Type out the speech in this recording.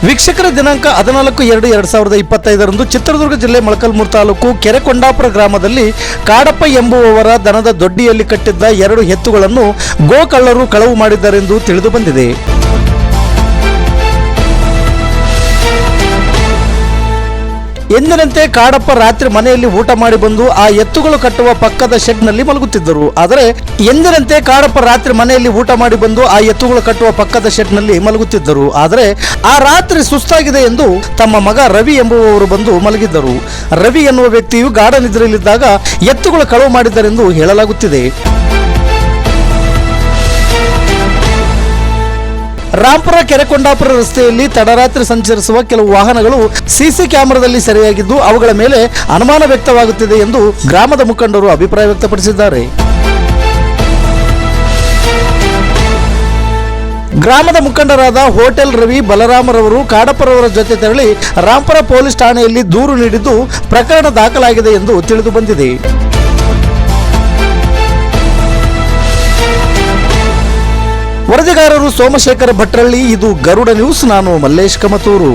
ವೀಕ್ಷಕರ ದಿನಾಂಕ 14/2/2025 ಚಿತ್ರದುರ್ಗ ಜಿಲ್ಲೆ ಮೊಳಕಾಲ್ಮೂರು ತಾಲೂಕು ಕೆರೆಕೊಂಡಾಪುರ ಗ್ರಾಮದಲ್ಲಿ ಕಾಡಪ್ಪ ಎಂಬುವವರ ದನದ ದೊಡ್ಡಿಯಲ್ಲಿ ಕಟ್ಟಿದ್ದ 2 ಎತ್ತುಗಳನ್ನು ಗೋಕಳ್ಳರು ಕಳವು ಮಾಡಿದ್ದಾರೆಂದು ತಿಳಿದು ಬಂದಿದೆ. ಎಂದಿನಂತೆ ಕಾಡಪ್ಪ ರಾತ್ರಿ ಮನೆಯಲ್ಲಿ ಊಟ ಮಾಡಿ ಬಂದು ಆ ಎತ್ತುಗಳು ಕಟ್ಟುವ ಪಕ್ಕದ ಶೆಡ್ನಲ್ಲಿ ಮಲಗುತ್ತಿದ್ದರು. ಆದರೆ ಆ ರಾತ್ರಿ ಸುಸ್ತಾಗಿದೆ ಎಂದು ತಮ್ಮ ಮಗ ರವಿ ಎಂಬುವವರು ಬಂದು ಮಲಗಿದ್ದರು. ರವಿ ಎನ್ನುವ ವ್ಯಕ್ತಿಯು ಗಾಢ ನಿದ್ರೆಯಲ್ಲಿದ್ದಾಗ ಎತ್ತುಗಳು ಕಳವು ಮಾಡಿದ್ದಾರೆಂದು ಹೇಳಲಾಗುತ್ತಿದೆ. ರಾಂಪುರ ಕೆರೆಕೊಂಡಾಪುರ ರಸ್ತೆಯಲ್ಲಿ ತಡರಾತ್ರಿ ಸಂಚರಿಸುವ ಕೆಲವು ವಾಹನಗಳು ಸಿಸಿ ಕ್ಯಾಮೆರಾದಲ್ಲಿ ಸೆರೆಯಾಗಿದ್ದು ಅವುಗಳ ಮೇಲೆ ಅನುಮಾನ ವ್ಯಕ್ತವಾಗುತ್ತಿದೆ ಎಂದು ಗ್ರಾಮದ ಮುಖಂಡರು ಅಭಿಪ್ರಾಯ ವ್ಯಕ್ತಪಡಿಸಿದ್ದಾರೆ. ಗ್ರಾಮದ ಮುಖಂಡರಾದ ಹೋಟೆಲ್ ರವಿ ಬಲರಾಮರವರು ಕಾಡಪ್ಪರವರ ಜೊತೆ ತೆರಳಿ ರಾಂಪುರ ಪೊಲೀಸ್ ಠಾಣೆಯಲ್ಲಿ ದೂರು ನೀಡಿದ್ದು ಪ್ರಕರಣ ದಾಖಲಾಗಿದೆ ಎಂದು ತಿಳಿದು ಬಂದಿದೆ. ವರದಿಗಾರರು ಸೋಮಶೇಖರ ಭಟ್ರಳ್ಳಿ. ಇದು ಗರುಡ ನ್ಯೂಸ್. ನಾನು ಮಲ್ಲೇಶ್ ಕಮತೂರು.